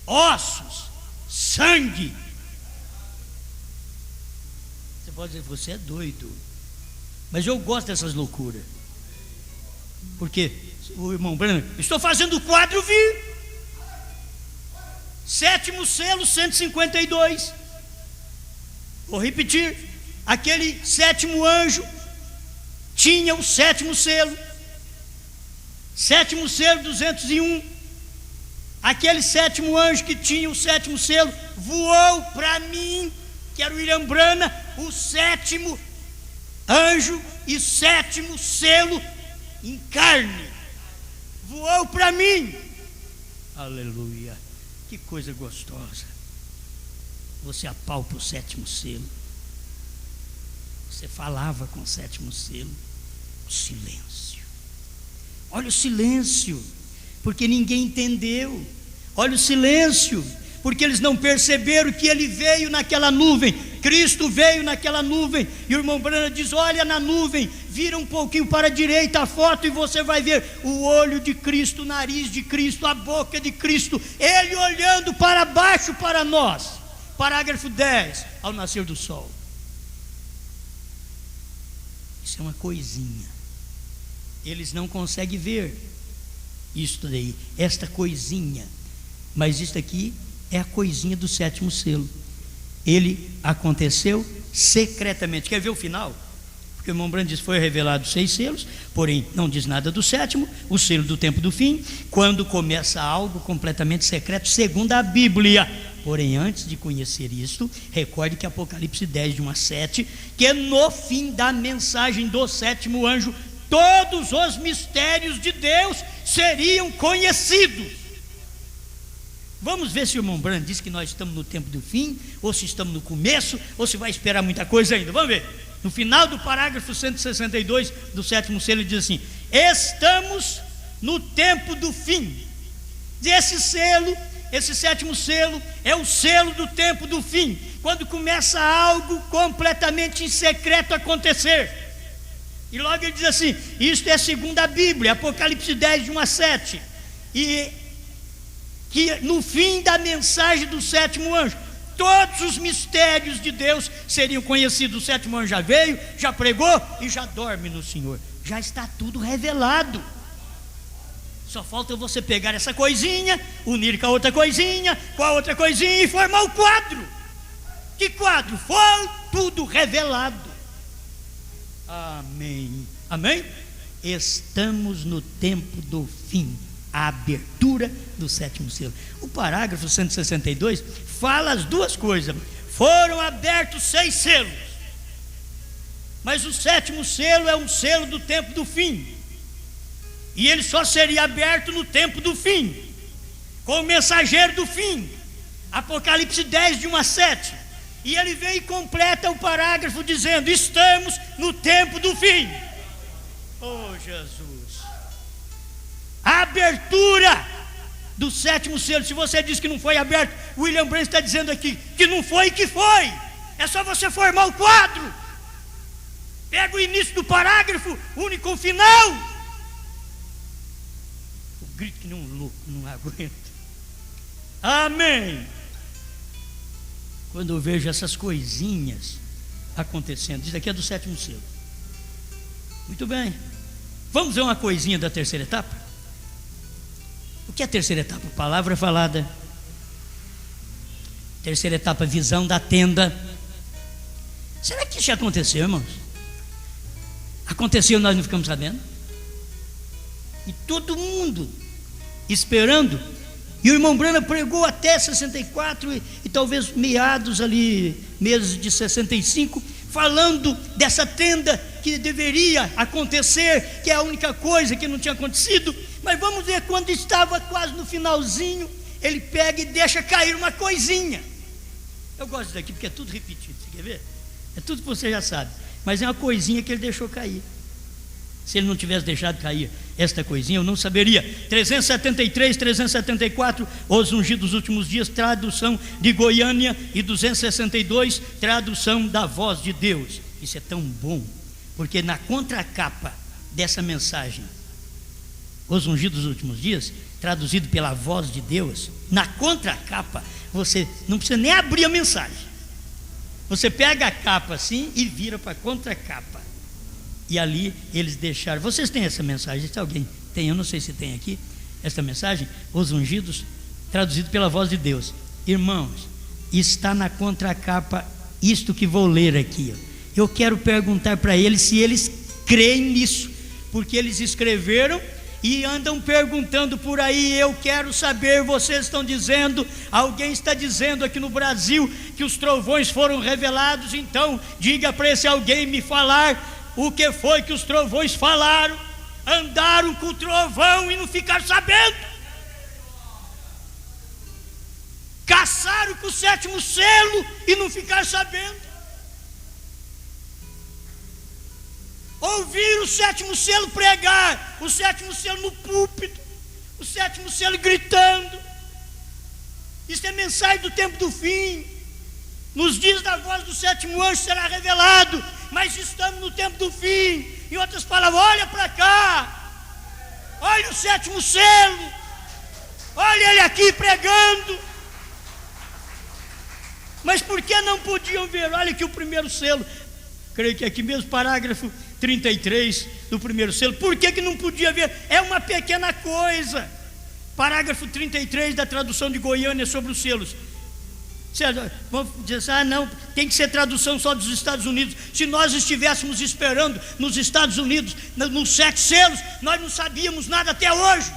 Speaker 1: ossos, sangue. Você pode dizer: você é doido, mas eu gosto dessas loucuras, porque o irmão Branham, estou fazendo o quadro vir. Sétimo selo, 152. Vou repetir: aquele sétimo anjo tinha o sétimo selo. Sétimo selo, 201. Aquele sétimo anjo que tinha o sétimo selo voou para mim, que era o William Branham, o sétimo anjo e sétimo selo em carne. Voou para mim. Aleluia. Que coisa gostosa. Você apalpa o sétimo selo. Você falava com o sétimo selo. O silêncio. Olha o silêncio, porque ninguém entendeu. Olha o silêncio, porque eles não perceberam que ele veio naquela nuvem. Cristo veio naquela nuvem. E o irmão Branham diz: olha na nuvem, vira um pouquinho para a direita a foto e você vai ver o olho de Cristo, o nariz de Cristo, a boca de Cristo, ele olhando para baixo para nós. Parágrafo 10, ao nascer do sol. Isso é uma coisinha, eles não conseguem ver isto daí, esta coisinha, mas isto aqui é a coisinha do sétimo selo. Ele aconteceu secretamente. Quer ver o final? Porque o irmão Branham diz: foi revelado 6 selos, porém não diz nada do sétimo, o selo do tempo do fim, quando começa algo completamente secreto, segundo a Bíblia. Porém, antes de conhecer isto, recorde que Apocalipse 10, de 1 a 7, que no fim da mensagem do sétimo anjo, todos os mistérios de Deus seriam conhecidos. Vamos ver se o irmão Branham diz que nós estamos no tempo do fim, ou se estamos no começo, ou se vai esperar muita coisa ainda. Vamos ver. No final do parágrafo 162 do sétimo selo, ele diz assim: estamos no tempo do fim. Esse selo, esse sétimo selo, é o selo do tempo do fim, quando começa algo completamente em secreto a acontecer. E logo ele diz assim: isto é segundo a Bíblia, Apocalipse 10, de 1 a 7. E que no fim da mensagem do sétimo anjo, todos os mistérios de Deus seriam conhecidos. O sétimo anjo já veio, já pregou e já dorme no Senhor. Já está tudo revelado. Só falta você pegar essa coisinha, unir com a outra coisinha, com a outra coisinha e formar o quadro. Que quadro? Foi tudo revelado. Amém. Amém? Estamos no tempo do fim. A abertura do sétimo selo. O parágrafo 162 fala as duas coisas. Foram abertos 6 selos, mas o sétimo selo é um selo do tempo do fim, e ele só seria aberto no tempo do fim, com o mensageiro do fim. Apocalipse 10, de 1 a 7. E ele vem e completa o parágrafo dizendo: estamos no tempo do fim. Oh Jesus! A abertura do sétimo selo. Se você diz que não foi aberto, William Branham está dizendo aqui que não foi e que foi. É só você formar o quadro. Pega o início do parágrafo, une com o final. O grito que nem um louco, não aguenta. Amém. Quando eu vejo essas coisinhas acontecendo, isso aqui é do sétimo selo. Muito bem. Vamos ver uma coisinha da terceira etapa? O que é a terceira etapa? Palavra falada. Terceira etapa, visão da tenda. Será que isso já aconteceu, irmãos? Aconteceu, nós não ficamos sabendo? E todo mundo esperando. E o irmão Branham pregou até 64 e talvez meados ali, meses de 65, falando dessa tenda que deveria acontecer, que é a única coisa que não tinha acontecido. Mas vamos ver, quando estava quase no finalzinho, ele pega e deixa cair uma coisinha. Eu gosto daqui porque é tudo repetido, você quer ver? É tudo que você já sabe, mas é uma coisinha que ele deixou cair. Se ele não tivesse deixado cair esta coisinha, eu não saberia. 373, 374, Os Ungidos dos Últimos Dias, tradução de Goiânia, e 262, tradução da Voz de Deus. Isso é tão bom, porque na contracapa dessa mensagem, Os Ungidos dos Últimos Dias, traduzido pela Voz de Deus, na contracapa, você não precisa nem abrir a mensagem. Você pega a capa assim e vira para a contracapa. E ali eles deixaram. Vocês têm essa mensagem? Se alguém tem, eu não sei se tem aqui esta mensagem, Os Ungidos, traduzido pela Voz de Deus. Irmãos, está na contracapa isto que vou ler aqui. Eu quero perguntar para eles se eles creem nisso, porque eles escreveram e andam perguntando por aí. Eu quero saber, vocês estão dizendo, alguém está dizendo aqui no Brasil que os trovões foram revelados. Então diga para esse alguém me falar o que foi que os trovões falaram. Andaram com o trovão e não ficaram sabendo. Caçaram com o sétimo selo e não ficaram sabendo. Ouviram o sétimo selo pregar, o sétimo selo no púlpito, o sétimo selo gritando. Isso é mensagem do tempo do fim. Nos dias da voz do sétimo anjo será revelado, mas estamos no tempo do fim. Em outras palavras, olha para cá, olha o sétimo selo, olha ele aqui pregando. Mas por que não podiam ver? Olha aqui o primeiro selo, creio que é aqui mesmo, parágrafo 33 do primeiro selo. Por que não podia ver? É uma pequena coisa. Parágrafo 33 da tradução de Goiânia sobre os selos. Vamos dizer assim, não, tem que ser tradução só dos Estados Unidos. Se nós estivéssemos esperando nos Estados Unidos, nos 7 selos, nós não sabíamos nada até hoje.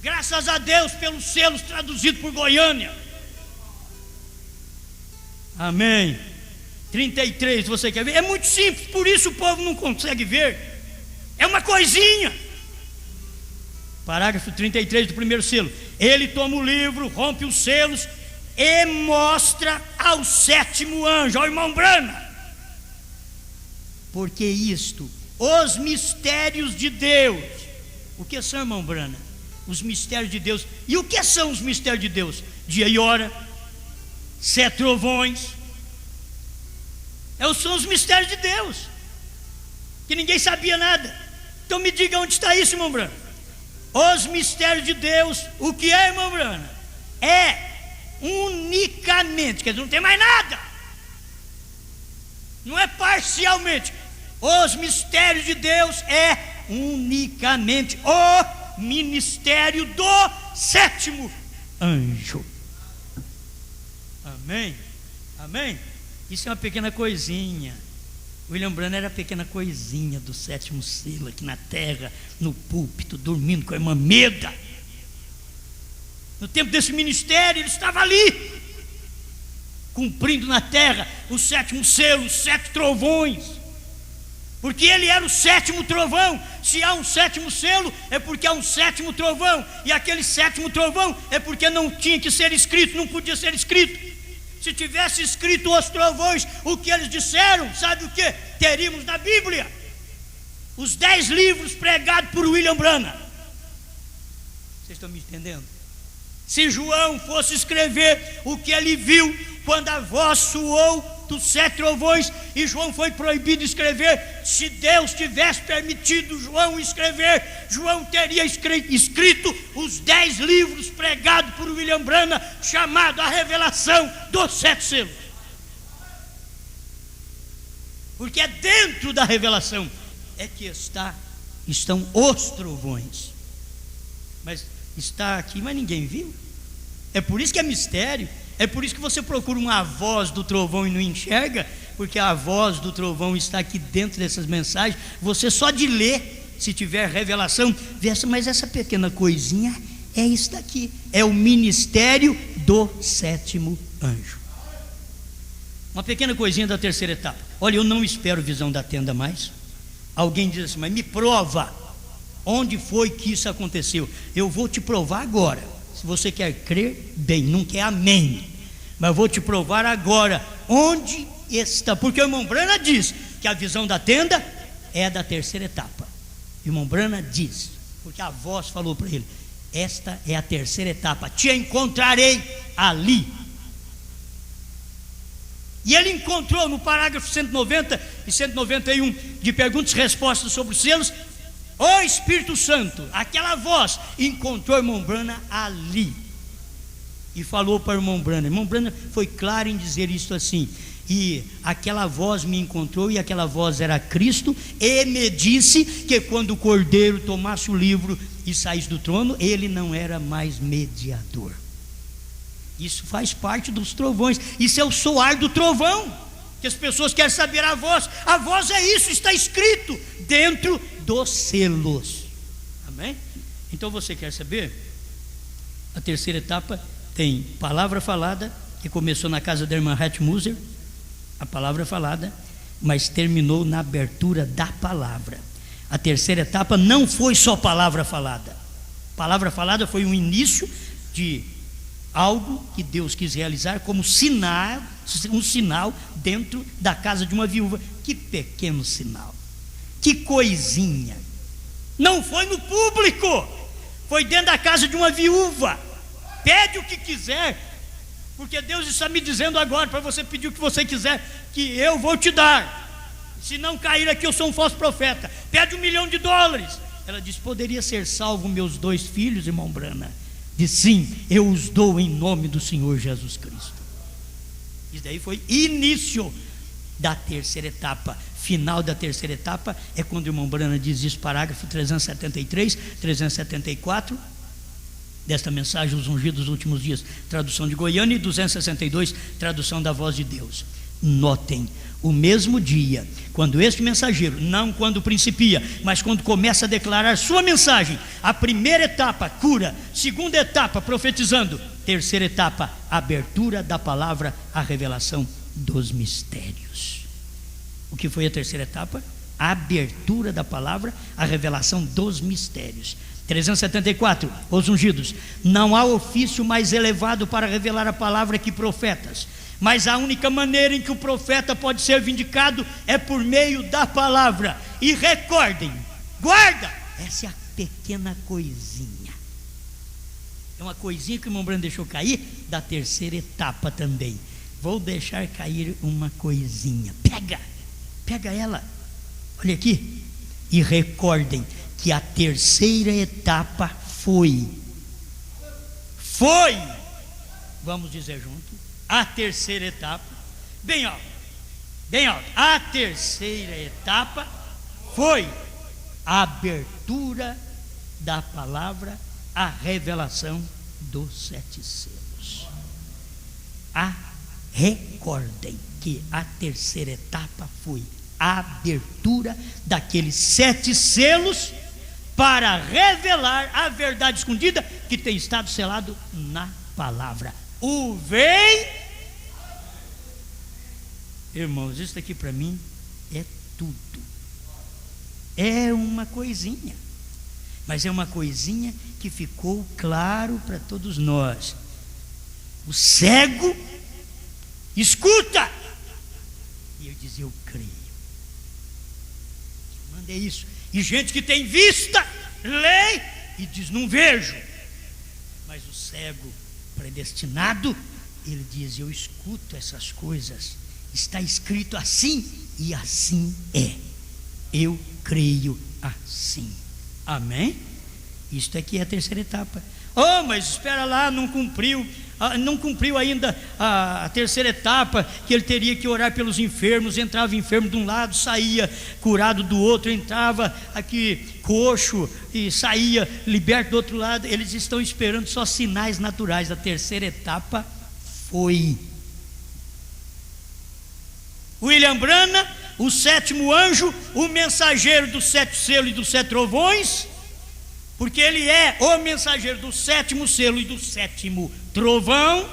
Speaker 1: Graças a Deus pelos selos traduzidos por Goiânia. Amém. 33, você quer ver? É muito simples, por isso o povo não consegue ver. É uma coisinha. Parágrafo 33 do primeiro selo. Ele toma o livro, rompe os selos e mostra ao sétimo anjo, ao irmão Branham. Porque isto, os mistérios de Deus. O que são, irmão Branham? Os mistérios de Deus. E o que são os mistérios de Deus? Dia e hora, 7 trovões. São os mistérios de Deus, que ninguém sabia nada. Então me diga onde está isso, irmão Branham. Os mistérios de Deus, o que é, irmão Branham? É unicamente, quer dizer, não tem mais nada, não é parcialmente. Os mistérios de Deus é unicamente o ministério do sétimo anjo. Amém? Amém? Isso é uma pequena coisinha. William Branham era a pequena coisinha do sétimo selo aqui na terra, no púlpito, dormindo com a irmã Meda. No tempo desse ministério, ele estava ali, cumprindo na terra o sétimo selo, os 7 trovões, porque ele era o sétimo trovão. Se há um sétimo selo, é porque há um sétimo trovão, e aquele sétimo trovão é porque não tinha que ser escrito, não podia ser escrito. Se tivesse escrito os trovões, o que eles disseram, sabe o que? Teríamos na Bíblia os 10 livros pregados por William Branham. Vocês estão me entendendo? Se João fosse escrever o que ele viu quando a voz soou dos 7 trovões, e João foi proibido de escrever, se Deus tivesse permitido João escrever, João teria escrito os 10 livros pregados por William Branham, chamado A Revelação dos 7 selos. Porque é dentro da revelação é que está estão os trovões. Mas está aqui, mas ninguém viu. É por isso que é mistério. É por isso que você procura uma voz do trovão e não enxerga, porque a voz do trovão está aqui dentro dessas mensagens. Você só de ler, se tiver revelação, vê essa, mas essa pequena coisinha é isso daqui, é o ministério do sétimo anjo. Uma pequena coisinha da terceira etapa. Olha, eu não espero visão da tenda mais. Alguém diz assim, mas me prova onde foi que isso aconteceu. Eu vou te provar agora. Se você quer crer, bem, não quer, amém. Mas eu vou te provar agora onde está. Porque o irmão Brana diz que a visão da tenda é da terceira etapa. O irmão Brana diz, porque a voz falou para ele, esta é a terceira etapa, te encontrarei ali. E ele encontrou no parágrafo 190 e 191 de perguntas e respostas sobre os selos, o Espírito Santo, aquela voz, encontrou o irmão Brana ali e falou para o irmão Brana foi claro em dizer isso assim, e aquela voz me encontrou, e aquela voz era Cristo, e me disse que quando o Cordeiro tomasse o livro e saísse do trono, ele não era mais mediador. Isso faz parte dos trovões, isso é o soar do trovão, que as pessoas querem saber a voz é isso, está escrito dentro dos selos, amém? Então você quer saber? A terceira etapa tem palavra falada, que começou na casa da irmã Hatmuser, a palavra falada, mas terminou na abertura da palavra. A terceira etapa não foi só palavra falada. Palavra falada foi um início de algo que Deus quis realizar como sinal, um sinal dentro da casa de uma viúva. Que pequeno sinal, que coisinha. Não foi no público, foi dentro da casa de uma viúva. Pede o que quiser, porque Deus está me dizendo agora para você pedir o que você quiser, que eu vou te dar. Se não cair aqui, eu sou um falso profeta. Pede $1 milhão. Ela disse, poderia ser salvo meus 2 filhos, irmão Brana? Disse, sim, eu os dou em nome do Senhor Jesus Cristo. Isso daí foi início da terceira etapa. Final da terceira etapa é quando o irmão Brana diz isso, parágrafo 373, 374 desta mensagem, os ungidos dos últimos dias, tradução de Goiânia, e 262, tradução da Voz de Deus. Notem, o mesmo dia, quando este mensageiro, não quando principia, mas quando começa a declarar sua mensagem, a primeira etapa, cura; segunda etapa, profetizando; terceira etapa, abertura da palavra, a revelação dos mistérios. O que foi a terceira etapa? A abertura da palavra, a revelação dos mistérios. 374, os ungidos. Não há ofício mais elevado para revelar a palavra que profetas, mas a única maneira em que o profeta pode ser vindicado é por meio da palavra. E recordem, guarda, essa é a pequena coisinha. É uma coisinha que o irmão Brando deixou cair da terceira etapa também. Vou deixar cair uma coisinha. Pega ela. Olha aqui. E recordem que a terceira etapa foi, vamos dizer junto, a terceira etapa, bem alto, a terceira etapa foi a abertura da palavra, a revelação dos 7 selos. Recordem que a terceira etapa foi a abertura daqueles 7 selos para revelar a verdade escondida que tem estado selado na palavra. O vem, irmãos, isso aqui para mim é tudo. É uma coisinha, mas é uma coisinha que ficou claro para todos nós. O cego escuta, e eu dizia, eu creio. Mandei isso. E gente que tem vista, lê e diz, não vejo. Mas o cego predestinado, ele diz, eu escuto essas coisas, está escrito assim, e assim é. Eu creio assim. Amém? Isto aqui é a terceira etapa. Oh, mas espera lá, não cumpriu ainda a terceira etapa, que ele teria que orar pelos enfermos. Entrava enfermo de um lado, saía curado do outro, entrava aqui coxo e saía liberto do outro lado. Eles estão esperando só sinais naturais. A terceira etapa foi. William Branham, o sétimo anjo, o mensageiro dos 7 selos e dos 7 trovões, porque ele é o mensageiro do 7º selo e do 7º trovão.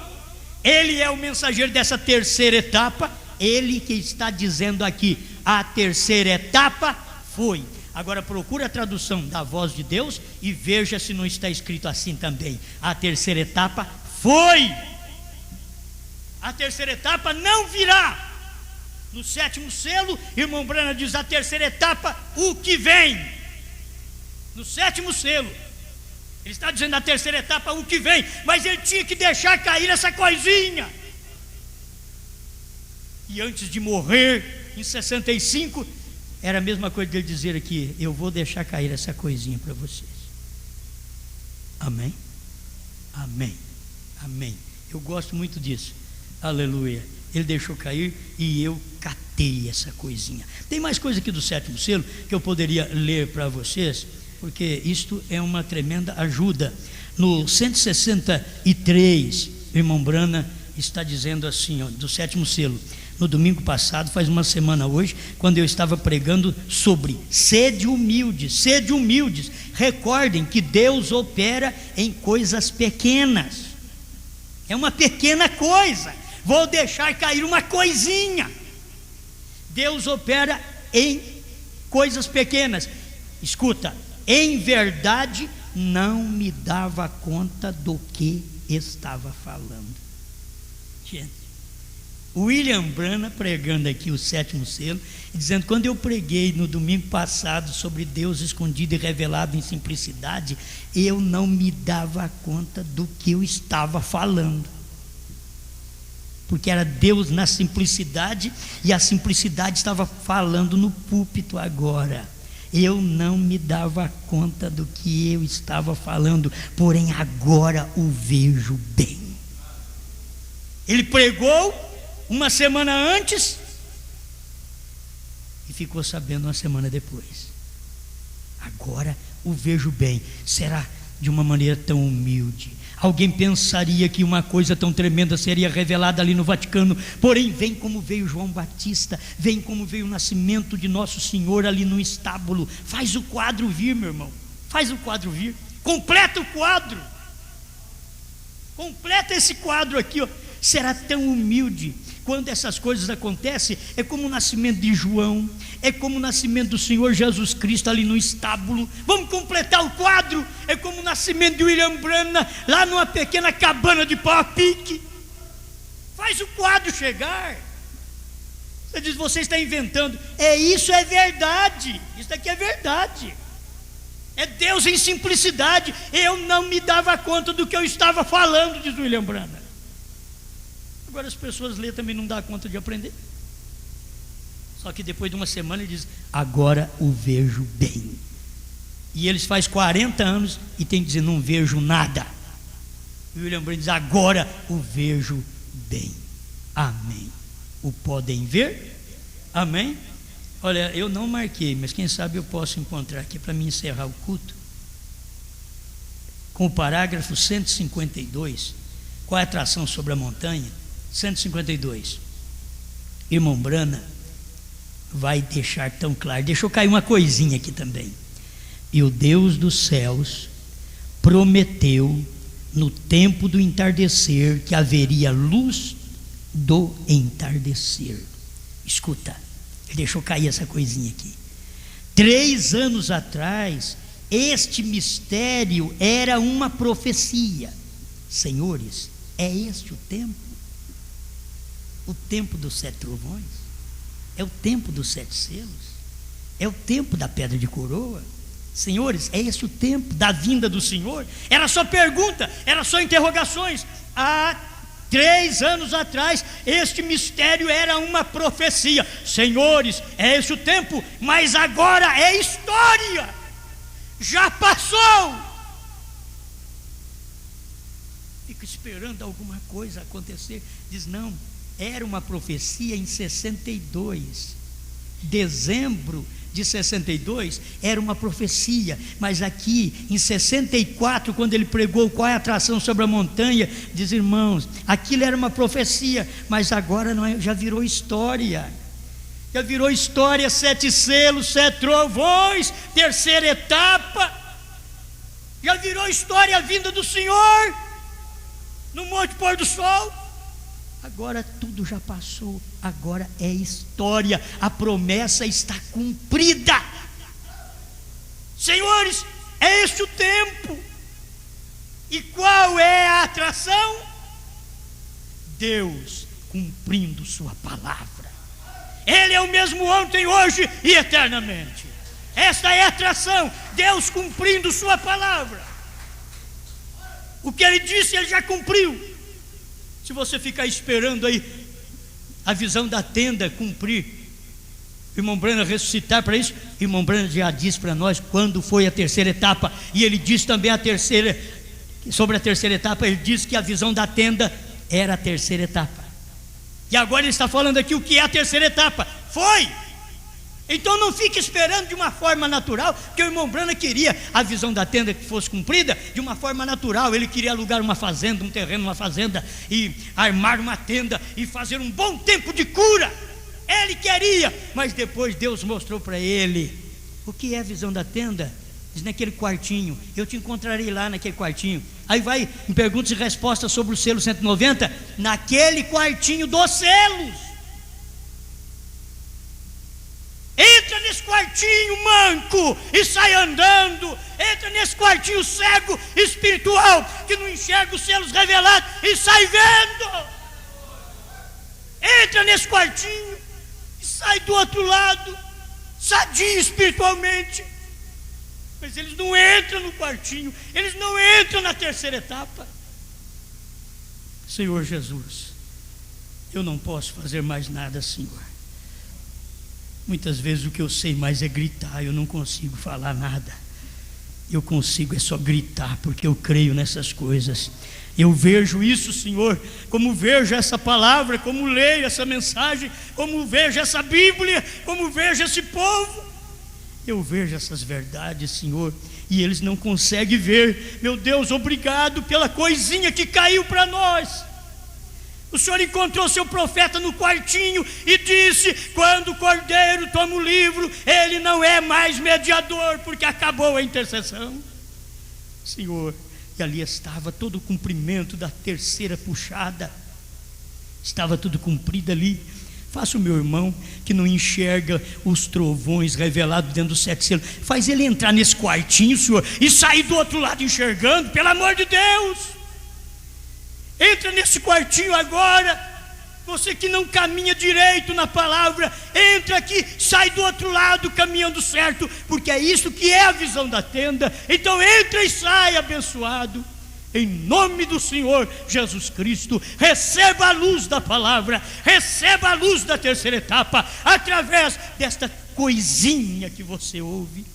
Speaker 1: Ele é o mensageiro dessa terceira etapa. Ele que está dizendo aqui: a terceira etapa foi. Agora procura a tradução da Voz de Deus e veja se não está escrito assim também: a terceira etapa foi. A terceira etapa não virá. No 7º selo, irmão Branham diz: a terceira etapa, o que vem. No 7º selo, ele está dizendo: a terceira etapa, o que vem. Mas ele tinha que deixar cair essa coisinha. E antes de morrer, em 65, era a mesma coisa dele dizer aqui: eu vou deixar cair essa coisinha para vocês. Amém? Amém, amém. Eu gosto muito disso. Aleluia. Ele deixou cair e eu catei essa coisinha. Tem mais coisa aqui do 7º selo que eu poderia ler para vocês, porque isto é uma tremenda ajuda. No 163, irmão Branham está dizendo assim, ó, do 7º selo: no domingo passado, faz uma semana hoje, quando eu estava pregando sobre sede humildes, recordem que Deus opera em coisas pequenas. É uma pequena coisa. Vou deixar cair uma coisinha. Deus opera em coisas pequenas. Escuta: em verdade não me dava conta do que estava falando. Gente, William Branham pregando aqui o 7º selo, dizendo: quando eu preguei no domingo passado sobre Deus escondido e revelado em simplicidade, eu não me dava conta do que eu estava falando, porque era Deus na simplicidade, e a simplicidade estava falando no púlpito agora. Eu não me dava conta do que eu estava falando, porém agora o vejo bem. Ele pregou uma semana antes e ficou sabendo uma semana depois. Agora o vejo bem. Será de uma maneira tão humilde. Alguém pensaria que uma coisa tão tremenda seria revelada ali no Vaticano, porém vem como veio João Batista, vem como veio o nascimento de Nosso Senhor ali no estábulo. Faz o quadro vir, meu irmão, faz o quadro vir, completa o quadro, completa esse quadro aqui, ó. Será tão humilde. Quando essas coisas acontecem, é como o nascimento de João, é como o nascimento do Senhor Jesus Cristo ali no estábulo. Vamos completar o quadro. É como o nascimento de William Branham lá numa pequena cabana de pau a pique. Faz o quadro chegar. Você diz: você está inventando. Isso é verdade. Isso aqui é verdade. É Deus em simplicidade. Eu não me dava conta do que eu estava falando, diz William Branham. Agora as pessoas lêem também, não dá conta de aprender. Só que depois de uma semana ele diz: agora o vejo bem. E eles faz 40 anos e tem que dizer: não vejo nada. E William Branham diz: agora o vejo bem. Amém. O podem ver? Amém. Olha, eu não marquei, mas quem sabe eu posso encontrar aqui para me encerrar o culto, com o parágrafo 152. Qual é a atração sobre a montanha? 152. Irmão Branham vai deixar tão claro. Deixou cair uma coisinha aqui também. E o Deus dos céus prometeu no tempo do entardecer que haveria luz do entardecer. Escuta, ele deixou cair essa coisinha aqui. 3 anos atrás, este mistério era uma profecia. Senhores, é este o tempo? O tempo dos 7 trovões? É o tempo dos 7 selos? É o tempo da pedra de coroa? Senhores, é esse o tempo da vinda do Senhor? Era só pergunta, era só interrogações. Há 3 anos atrás, este mistério era uma profecia. Senhores, é esse o tempo? Mas agora é história. Já passou. fica esperando alguma coisa acontecer. Diz: não, era uma profecia em 62, dezembro de 62, era uma profecia, mas aqui em 64, quando ele pregou qual é a atração sobre a montanha, diz: irmãos, aquilo era uma profecia, mas agora não é, já virou história. Já virou história, 7 selos, 7 trovões, terceira etapa. Já virou história a vinda do Senhor no Monte Pôr do Sol. Agora tudo já passou, agora é história, a promessa está cumprida. Senhores, é este o tempo. E qual é a atração? Deus cumprindo sua palavra. Ele é o mesmo ontem, hoje e eternamente. Esta é a atração, Deus cumprindo sua palavra. O que ele disse, ele já cumpriu. Se você ficar esperando aí a visão da tenda cumprir, irmão Branham ressuscitar para isso, irmão Branham já disse para nós quando foi a terceira etapa. E ele disse também sobre a terceira etapa, ele disse que a visão da tenda era a terceira etapa. E agora ele está falando aqui o que é a terceira etapa. Foi! Então não fique esperando de uma forma natural, porque o irmão Branham queria a visão da tenda que fosse cumprida de uma forma natural. Ele queria alugar uma fazenda, um terreno, uma fazenda, e armar uma tenda e fazer um bom tempo de cura. Ele queria, mas depois Deus mostrou para ele o que é a visão da tenda. Diz: naquele quartinho, eu te encontrarei lá naquele quartinho. Aí vai em perguntas e respostas sobre o selo 190, naquele quartinho dos selos. Entra nesse quartinho manco e sai andando. Entra nesse quartinho cego espiritual, que não enxerga os selos revelados, e sai vendo. Entra nesse quartinho e sai do outro lado, sadio espiritualmente. Mas eles não entram no quartinho, eles não entram na terceira etapa. Senhor Jesus, eu não posso fazer mais nada, Senhor. Muitas vezes o que eu sei mais é gritar, eu não consigo falar nada. Eu consigo é só gritar, porque eu creio nessas coisas. Eu vejo isso, Senhor, como vejo essa palavra, como leio essa mensagem, como vejo essa Bíblia, como vejo esse povo. Eu vejo essas verdades, Senhor, e eles não conseguem ver. Meu Deus, obrigado pela coisinha que caiu para nós. O Senhor encontrou seu profeta no quartinho e disse: quando o Cordeiro toma o livro, ele não é mais mediador, porque acabou a intercessão. Senhor, e ali estava todo o cumprimento da terceira puxada. Estava tudo cumprido ali. Faça o meu irmão que não enxerga os trovões revelados dentro dos 7 selos, faz ele entrar nesse quartinho, Senhor, e sair do outro lado enxergando, pelo amor de Deus. Entra nesse quartinho agora. Você que não caminha direito na palavra, entra aqui, sai do outro lado caminhando certo, porque é isso que é a visão da tenda. Então entra e sai abençoado, em nome do Senhor Jesus Cristo. Receba a luz da palavra, receba a luz da terceira etapa, através desta coisinha que você ouve,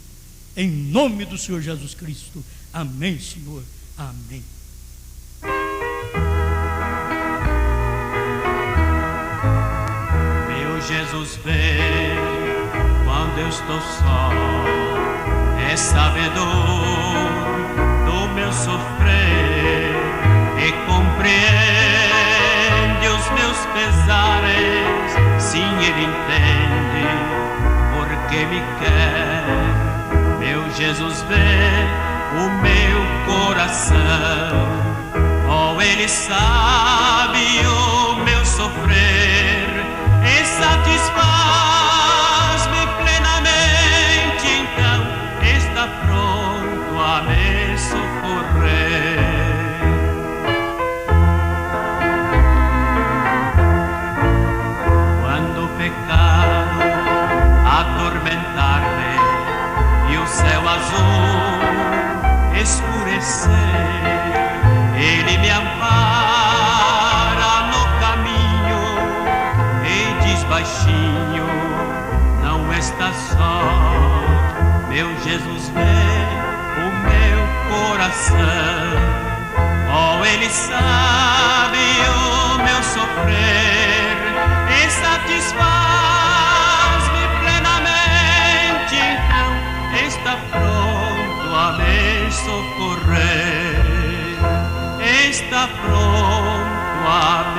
Speaker 1: em nome do Senhor Jesus Cristo. Amém, Senhor, amém.
Speaker 2: Jesus vê quando eu estou só, é sabedor do meu sofrer e compreende os meus pesares. Sim, Ele entende porque me quer. Meu Jesus vê o meu coração, oh, Ele sabe o meu sofrer e satisfaz-me plenamente. Então está pronto a me socorrer. Quando o pecado atormentar-me e o céu azul escurecer, Ele me ampara no caminho e diz baixinho: não está só. Meu Jesus vê o meu coração, oh, Ele sabe o meu sofrer e satisfaz-me plenamente, então está pronto a me socorrer, está pronto a